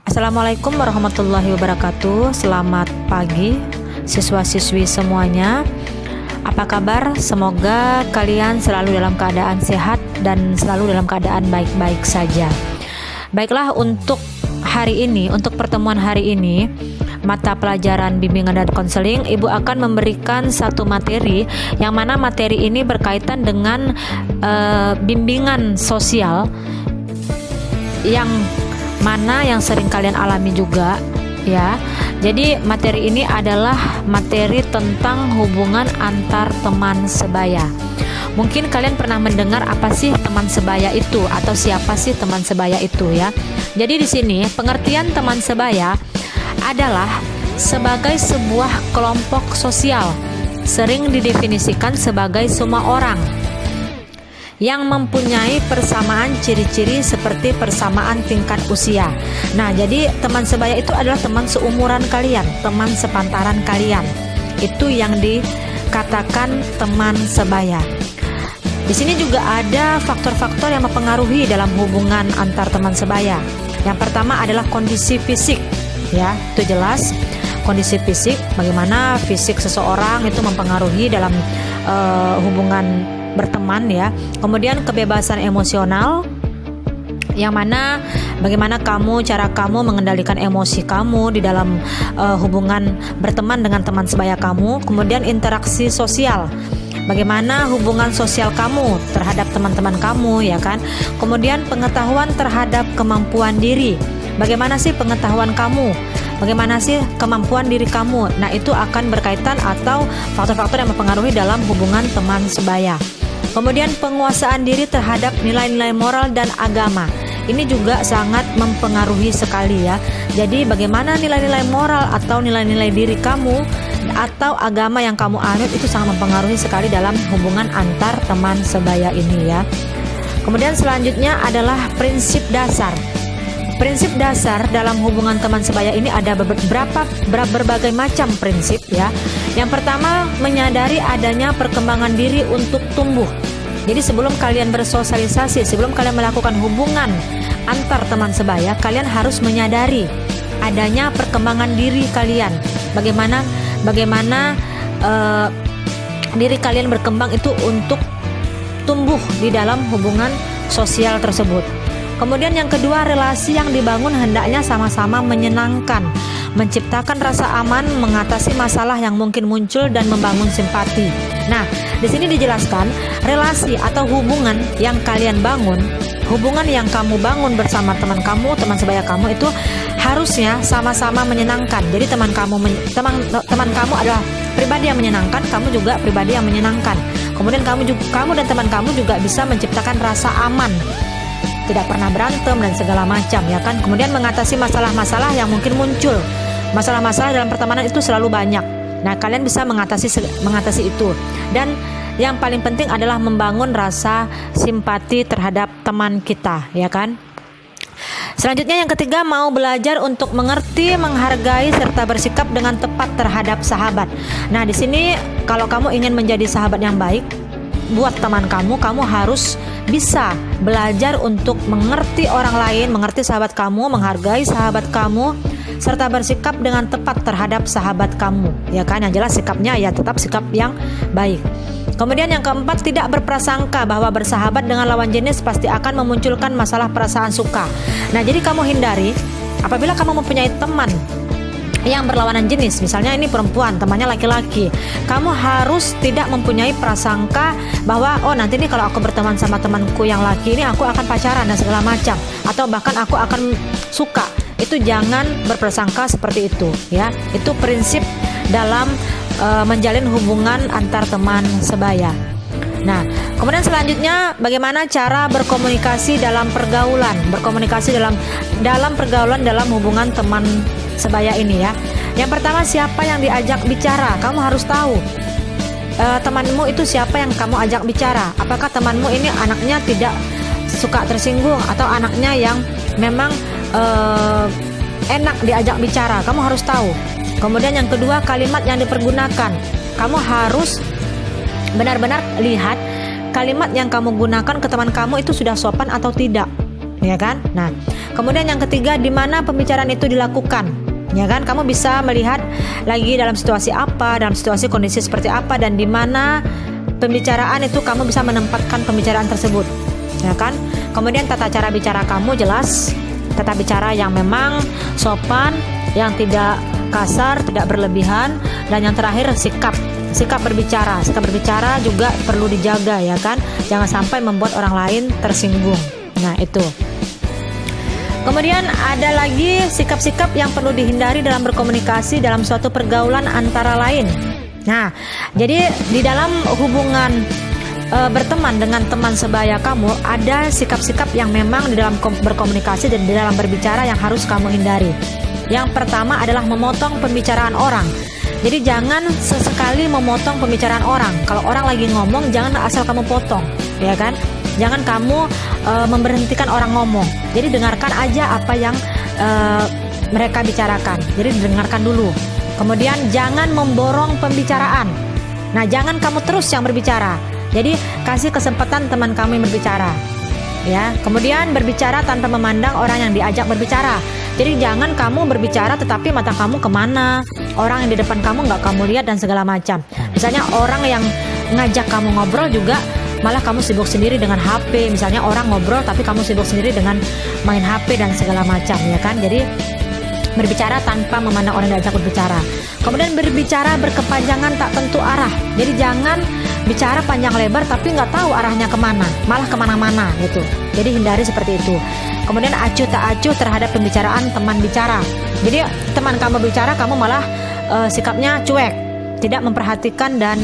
Assalamualaikum warahmatullahi wabarakatuh. Selamat pagi siswa-siswi semuanya. Apa kabar? Semoga kalian selalu dalam keadaan sehat dan selalu dalam keadaan baik-baik saja. Baiklah, untuk hari ini, untuk pertemuan hari ini, mata pelajaran bimbingan dan konseling, Ibu akan memberikan satu materi yang mana materi ini berkaitan dengan bimbingan sosial yang mana yang sering kalian alami juga ya. Jadi materi ini adalah materi tentang hubungan antar teman sebaya. Mungkin kalian pernah mendengar apa sih teman sebaya itu atau siapa sih teman sebaya itu ya. Jadi di sini pengertian teman sebaya adalah sebagai sebuah kelompok sosial, sering didefinisikan sebagai semua orang yang mempunyai persamaan ciri-ciri seperti persamaan tingkat usia. Nah, jadi teman sebaya itu adalah teman seumuran kalian, teman sepantaran kalian. Itu yang dikatakan teman sebaya. Di sini juga ada faktor-faktor yang mempengaruhi dalam hubungan antar teman sebaya. Yang pertama adalah kondisi fisik, ya, itu jelas. Kondisi fisik, bagaimana fisik seseorang itu mempengaruhi dalam hubungan berteman ya. Kemudian kebebasan emosional, yang mana bagaimana cara kamu mengendalikan emosi kamu di dalam hubungan berteman dengan teman sebaya kamu. Kemudian interaksi sosial, bagaimana hubungan sosial kamu terhadap teman-teman kamu ya kan. Kemudian pengetahuan terhadap kemampuan diri, bagaimana sih pengetahuan kamu, bagaimana sih kemampuan diri kamu. Nah, itu akan berkaitan atau faktor-faktor yang mempengaruhi dalam hubungan teman sebaya. Kemudian penguasaan diri terhadap nilai-nilai moral dan agama. Ini juga sangat mempengaruhi sekali ya. Jadi bagaimana nilai-nilai moral atau nilai-nilai diri kamu atau agama yang kamu anut itu sangat mempengaruhi sekali dalam hubungan antar teman sebaya ini ya. Kemudian selanjutnya adalah prinsip dasar. Prinsip dasar dalam hubungan teman sebaya ini ada berbagai macam prinsip ya. Yang pertama, menyadari adanya perkembangan diri untuk tumbuh. Jadi sebelum kalian bersosialisasi, sebelum kalian melakukan hubungan antar teman sebaya, kalian harus menyadari adanya perkembangan diri kalian. Bagaimana diri kalian berkembang itu untuk tumbuh di dalam hubungan sosial tersebut. Kemudian yang kedua, relasi yang dibangun hendaknya sama-sama menyenangkan, menciptakan rasa aman, mengatasi masalah yang mungkin muncul dan membangun simpati. Nah, di sini dijelaskan relasi atau hubungan yang kalian bangun, hubungan yang kamu bangun bersama teman sebaya kamu itu harusnya sama-sama menyenangkan. Jadi teman kamu adalah pribadi yang menyenangkan, kamu juga pribadi yang menyenangkan. Kemudian kamu dan teman kamu juga bisa menciptakan rasa aman, tidak pernah berantem dan segala macam ya kan. Kemudian mengatasi masalah-masalah yang mungkin muncul. Masalah-masalah dalam pertemanan itu selalu banyak. Nah, kalian bisa mengatasi itu. Dan yang paling penting adalah membangun rasa simpati terhadap teman kita ya kan. Selanjutnya yang ketiga, mau belajar untuk mengerti, menghargai serta bersikap dengan tepat terhadap sahabat. Nah, di sini kalau kamu ingin menjadi sahabat yang baik buat teman kamu harus bisa belajar untuk mengerti orang lain, mengerti sahabat kamu, menghargai sahabat kamu, serta bersikap dengan tepat terhadap sahabat kamu ya kan. Yang jelas sikapnya ya tetap sikap yang baik. Kemudian yang keempat, tidak berprasangka bahwa bersahabat dengan lawan jenis pasti akan memunculkan masalah perasaan suka. Nah, jadi kamu hindari apabila kamu mempunyai teman yang berlawanan jenis, misalnya ini perempuan, temannya laki-laki, kamu harus tidak mempunyai prasangka bahwa oh nanti nih kalau aku berteman sama temanku yang laki ini aku akan pacaran dan segala macam, atau bahkan aku akan suka. Itu jangan berprasangka seperti itu ya. Itu prinsip dalam menjalin hubungan antar teman sebaya. Nah, kemudian selanjutnya bagaimana cara berkomunikasi dalam pergaulan, dalam hubungan teman sebaya ini ya. Yang pertama, siapa yang diajak bicara. Kamu harus tahu temanmu itu siapa yang kamu ajak bicara. Apakah temanmu ini anaknya tidak suka tersinggung atau anaknya yang memang enak diajak bicara. Kamu harus tahu. Kemudian yang kedua, kalimat yang dipergunakan. Kamu harus benar-benar lihat kalimat yang kamu gunakan ke teman kamu itu sudah sopan atau tidak ya kan? Nah, kemudian yang ketiga, di mana pembicaraan itu dilakukan, ya kan? Kamu bisa melihat lagi dalam situasi apa, dalam situasi kondisi seperti apa, dan di mana pembicaraan itu kamu bisa menempatkan pembicaraan tersebut, ya kan? Kemudian tata cara bicara kamu jelas, tata bicara yang memang sopan, yang tidak kasar, tidak berlebihan, dan yang terakhir sikap berbicara. Sikap berbicara juga perlu dijaga, ya kan? Jangan sampai membuat orang lain tersinggung. Nah, itu. Kemudian ada lagi sikap-sikap yang perlu dihindari dalam berkomunikasi dalam suatu pergaulan antara lain. Nah, jadi di dalam hubungan berteman dengan teman sebaya kamu, ada sikap-sikap yang memang di dalam berkomunikasi dan di dalam berbicara yang harus kamu hindari. Yang pertama adalah memotong pembicaraan orang. Jadi jangan sesekali memotong pembicaraan orang. Kalau orang lagi ngomong, jangan asal kamu potong, ya kan? Jangan kamu memberhentikan orang ngomong. Jadi dengarkan aja apa yang mereka bicarakan. Jadi dengarkan dulu. Kemudian jangan memborong pembicaraan. Nah, jangan kamu terus yang berbicara. Jadi kasih kesempatan teman kamu yang berbicara, ya. Kemudian berbicara tanpa memandang orang yang diajak berbicara. Jadi jangan kamu berbicara tetapi mata kamu kemana, orang yang di depan kamu nggak kamu lihat dan segala macam. Misalnya orang yang ngajak kamu ngobrol juga malah kamu sibuk sendiri dengan HP. Misalnya orang ngobrol tapi kamu sibuk sendiri dengan main HP dan segala macam, ya kan? Jadi berbicara tanpa memandang orang yang diajak berbicara. Kemudian berbicara berkepanjangan tak tentu arah. Jadi jangan bicara panjang lebar tapi nggak tahu arahnya kemana, malah kemana-mana gitu. Jadi hindari seperti itu. Kemudian acuh tak acuh terhadap pembicaraan teman bicara. Jadi teman kamu bicara, kamu malah sikapnya cuek, tidak memperhatikan dan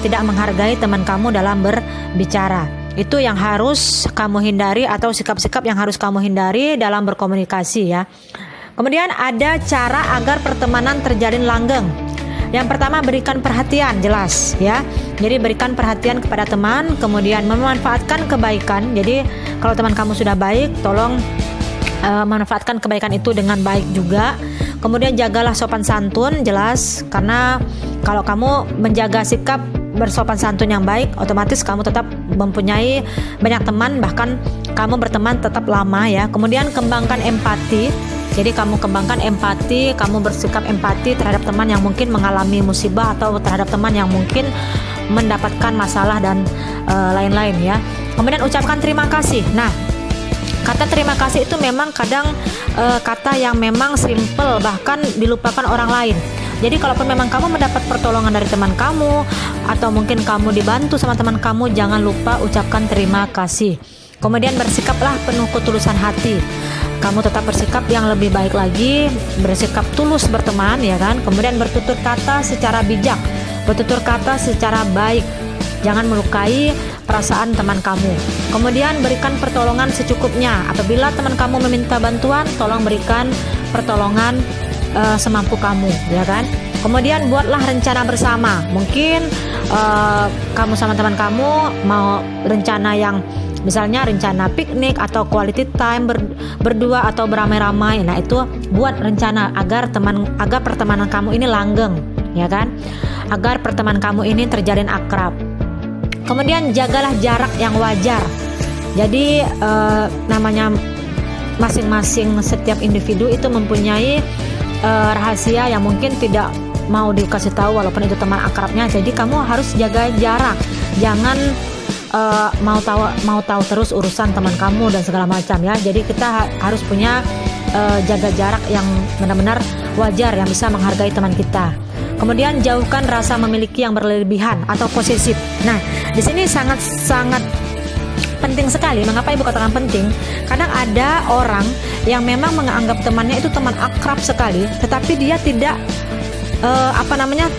tidak menghargai teman kamu dalam berbicara. Itu yang harus kamu hindari, atau sikap-sikap yang harus kamu hindari dalam berkomunikasi, ya. Kemudian ada cara agar pertemanan terjalin langgeng. Yang pertama, berikan perhatian, jelas, ya. Jadi berikan perhatian kepada teman, kemudian memanfaatkan kebaikan. Jadi kalau teman kamu sudah baik, tolong manfaatkan kebaikan itu dengan baik juga. Kemudian jagalah sopan santun, jelas, karena kalau kamu menjaga sikap bersopan santun yang baik, otomatis kamu tetap mempunyai banyak teman, bahkan kamu berteman tetap lama, ya. Kemudian kembangkan empati. Jadi kamu kembangkan empati, kamu bersikap empati terhadap teman yang mungkin mengalami musibah atau terhadap teman yang mungkin mendapatkan masalah dan lain-lain, ya. Kemudian ucapkan terima kasih. Nah, kata terima kasih itu memang kadang kata yang memang simple, bahkan dilupakan orang lain. Jadi kalaupun memang kamu mendapat pertolongan dari teman kamu, atau mungkin kamu dibantu sama teman kamu, jangan lupa ucapkan terima kasih. Kemudian bersikaplah penuh ketulusan hati. Kamu tetap bersikap yang lebih baik lagi, bersikap tulus berteman, ya kan? Kemudian bertutur kata secara bijak, bertutur kata secara baik. Jangan melukai perasaan teman kamu. Kemudian berikan pertolongan secukupnya. Apabila teman kamu meminta bantuan, tolong berikan pertolongan semampu kamu, ya kan? Kemudian buatlah rencana bersama. Mungkin kamu sama teman kamu mau rencana yang misalnya rencana piknik atau quality time berdua atau beramai-ramai. Nah, itu buat rencana agar pertemanan kamu ini langgeng, ya kan? Agar pertemanan kamu ini terjalin akrab. Kemudian jagalah jarak yang wajar. Jadi namanya masing-masing setiap individu itu mempunyai rahasia yang mungkin tidak mau dikasih tahu walaupun itu teman akrabnya. Jadi kamu harus jaga jarak. Jangan mau tahu terus urusan teman kamu dan segala macam, ya. Jadi kita harus punya jaga jarak yang benar-benar wajar, yang bisa menghargai teman kita. Kemudian jauhkan rasa memiliki yang berlebihan atau posesif. Nah, di sini sangat penting sekali. Mengapa ibu katakan penting? Kadang ada orang yang memang menganggap temannya itu teman akrab sekali, tetapi dia tidak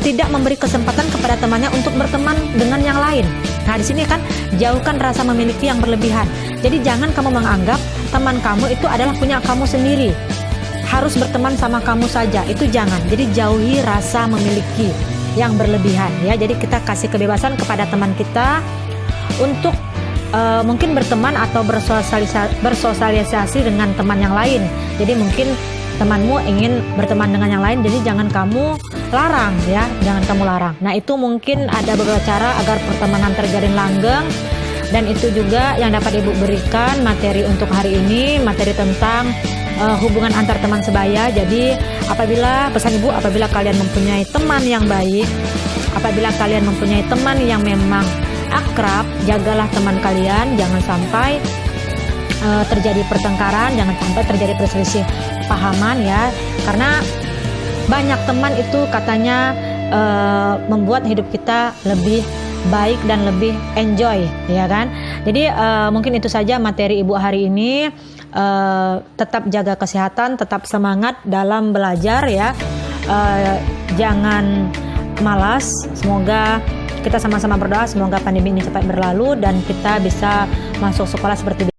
tidak memberi kesempatan kepada temannya untuk berteman dengan yang lain. Nah, di sini kan jauhkan rasa memiliki yang berlebihan. Jadi jangan kamu menganggap teman kamu itu adalah punya kamu sendiri, harus berteman sama kamu saja. Itu jangan. Jadi jauhi rasa memiliki yang berlebihan, ya. Jadi kita kasih kebebasan kepada teman kita untuk mungkin berteman atau bersosialisasi dengan teman yang lain. Jadi mungkin temanmu ingin berteman dengan yang lain, jadi jangan kamu larang, ya, jangan kamu larang. Nah, itu mungkin ada beberapa cara agar pertemanan terjalin langgeng. Dan itu juga yang dapat Ibu berikan materi untuk hari ini, materi tentang hubungan antar teman sebaya. Jadi pesan Ibu, apabila kalian mempunyai teman yang baik, apabila kalian mempunyai teman yang memang akrab, jagalah teman kalian, jangan sampai terjadi pertengkaran, jangan sampai terjadi perselisih pahaman ya, karena banyak teman itu katanya membuat hidup kita lebih baik dan lebih enjoy, ya kan. Jadi mungkin itu saja materi Ibu hari ini. Tetap jaga kesehatan, tetap semangat dalam belajar ya, jangan malas. Semoga kita sama-sama berdoa, semoga pandemi ini cepat berlalu dan kita bisa masuk sekolah seperti biasa.